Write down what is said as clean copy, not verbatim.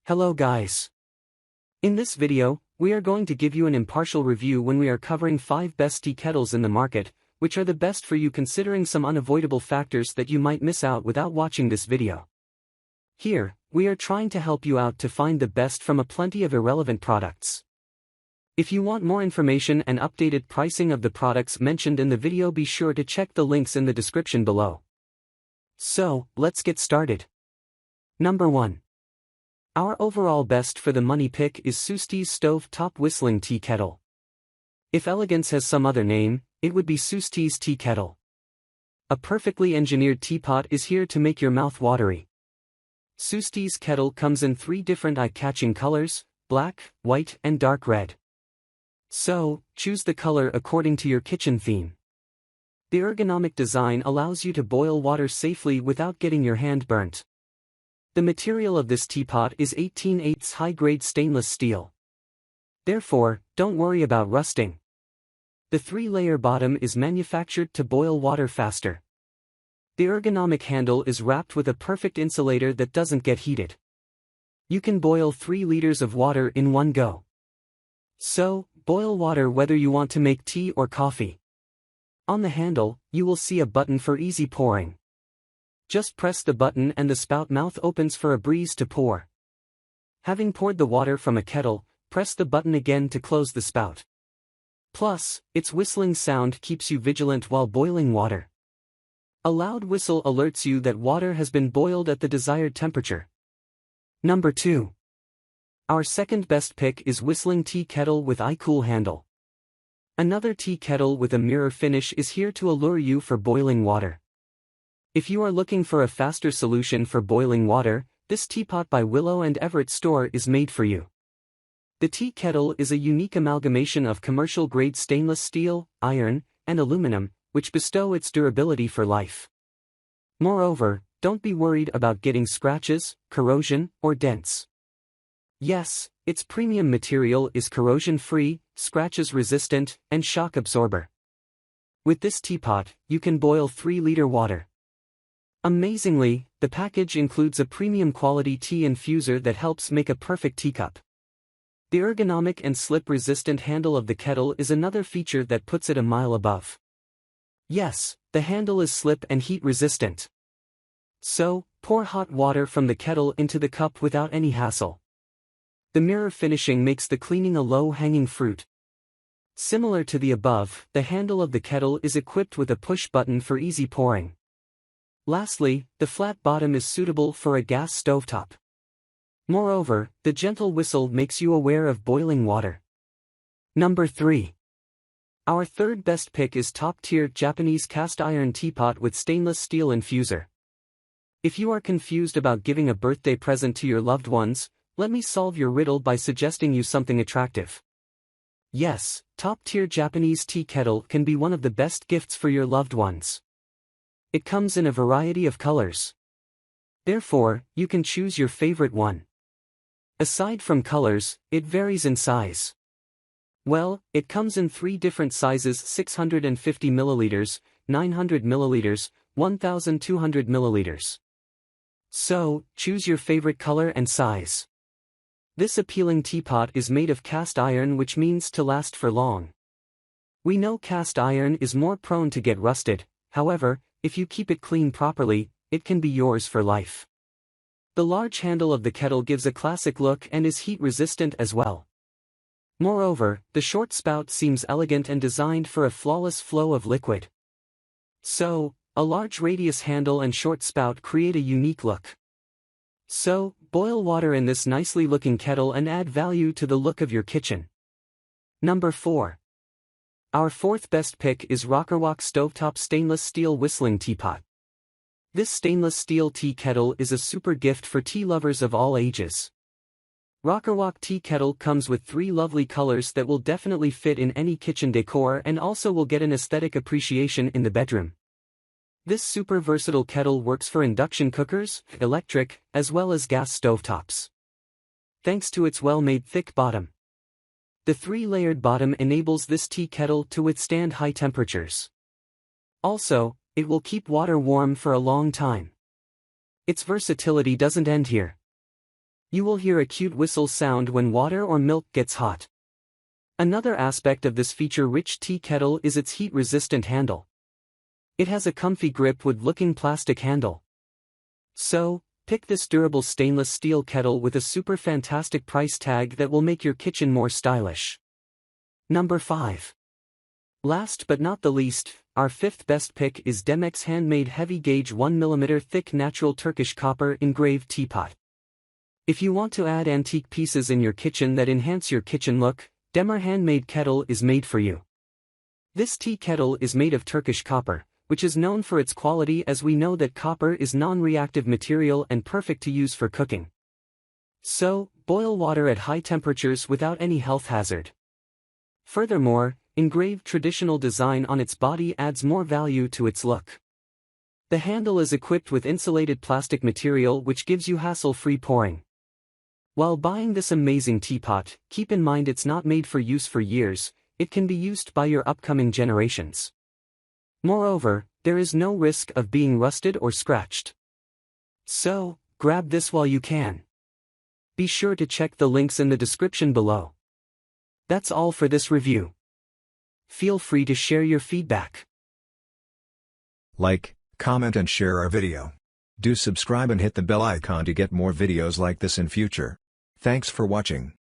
Hello guys. In this video, we are going to give you an impartial review when we are covering 5 best tea kettles in the market, which are the best for you considering some unavoidable factors that you might miss out without watching this video. Here, we are trying to help you out to find the best from a plenty of irrelevant products. If you want more information and updated pricing of the products mentioned in the video, be sure to check the links in the description below. So, let's get started. Number 1. Our overall best for the money pick is Soostes Stove Top Whistling Tea Kettle. If elegance has some other name, it would be Soostes Tea Kettle. A perfectly engineered teapot is here to make your mouth watery. Soostes kettle comes in 3 different eye-catching colors: black, white, and dark red. So, choose the color according to your kitchen theme. The ergonomic design allows you to boil water safely without getting your hand burnt. The material of this teapot is 18/8 high-grade stainless steel. Therefore, don't worry about rusting. The 3-layer bottom is manufactured to boil water faster. The ergonomic handle is wrapped with a perfect insulator that doesn't get heated. You can boil 3 liters of water in one go. So, boil water whether you want to make tea or coffee. On the handle, you will see a button for easy pouring. Just press the button and the spout mouth opens for a breeze to pour. Having poured the water from a kettle, press the button again to close the spout. Plus, its whistling sound keeps you vigilant while boiling water. A loud whistle alerts you that water has been boiled at the desired temperature. Number 2. Our second best pick is Whistling Tea Kettle with iCool Handle. Another tea kettle with a mirror finish is here to allure you for boiling water. If you are looking for a faster solution for boiling water, this teapot by Willow and Everett Store is made for you. The tea kettle is a unique amalgamation of commercial-grade stainless steel, iron, and aluminum, which bestow its durability for life. Moreover, don't be worried about getting scratches, corrosion, or dents. Yes, its premium material is corrosion-free, scratches-resistant, and shock absorber. With this teapot, you can boil 3-liter water. Amazingly, the package includes a premium quality tea infuser that helps make a perfect teacup. The ergonomic and slip-resistant handle of the kettle is another feature that puts it a mile above. Yes, the handle is slip and heat resistant. So, pour hot water from the kettle into the cup without any hassle. The mirror finishing makes the cleaning a low-hanging fruit. Similar to the above, the handle of the kettle is equipped with a push button for easy pouring. Lastly, the flat bottom is suitable for a gas stovetop. Moreover, the gentle whistle makes you aware of boiling water. Number 3. Our third best pick is top-tier Japanese cast iron teapot with stainless steel infuser. If you are confused about giving a birthday present to your loved ones, let me solve your riddle by suggesting you something attractive. Yes, top-tier Japanese tea kettle can be one of the best gifts for your loved ones. It comes in a variety of colors. Therefore, you can choose your favorite one. Aside from colors, it varies in size. Well, it comes in 3 different sizes: 650 milliliters, 900 milliliters, 1200 milliliters. So, choose your favorite color and size. This appealing teapot is made of cast iron, which means to last for long. We know cast iron is more prone to get rusted, however, if you keep it clean properly, it can be yours for life. The large handle of the kettle gives a classic look and is heat-resistant as well. Moreover, the short spout seems elegant and designed for a flawless flow of liquid. So, a large radius handle and short spout create a unique look. So, boil water in this nicely looking kettle and add value to the look of your kitchen. Number 4. Our fourth best pick is Rockerwok Stovetop Stainless Steel Whistling Teapot. This stainless steel tea kettle is a super gift for tea lovers of all ages. Rockerwok tea kettle comes with 3 lovely colors that will definitely fit in any kitchen decor and also will get an aesthetic appreciation in the bedroom. This super versatile kettle works for induction cookers, electric, as well as gas stovetops. Thanks to its well-made thick bottom. The 3-layered bottom enables this tea kettle to withstand high temperatures. Also, it will keep water warm for a long time. Its versatility doesn't end here. You will hear a cute whistle sound when water or milk gets hot. Another aspect of this feature-rich tea kettle is its heat-resistant handle. It has a comfy grip-wood-looking plastic handle. So, pick this durable stainless steel kettle with a super fantastic price tag that will make your kitchen more stylish. Number 5. Last but not the least, our 5th best pick is Demex Handmade Heavy Gauge 1mm thick natural Turkish copper engraved teapot. If you want to add antique pieces in your kitchen that enhance your kitchen look, Demer Handmade Kettle is made for you. This tea kettle is made of Turkish copper, which is known for its quality, as we know that copper is non-reactive material and perfect to use for cooking. So, boil water at high temperatures without any health hazard. Furthermore, engraved traditional design on its body adds more value to its look. The handle is equipped with insulated plastic material which gives you hassle-free pouring. While buying this amazing teapot, keep in mind it's not made for use for years, it can be used by your upcoming generations. Moreover, there is no risk of being rusted or scratched. So, grab this while you can. Be sure to check the links in the description below. That's all for this review. Feel free to share your feedback. Like, comment and share our video. Do subscribe and hit the bell icon to get more videos like this in future. Thanks for watching.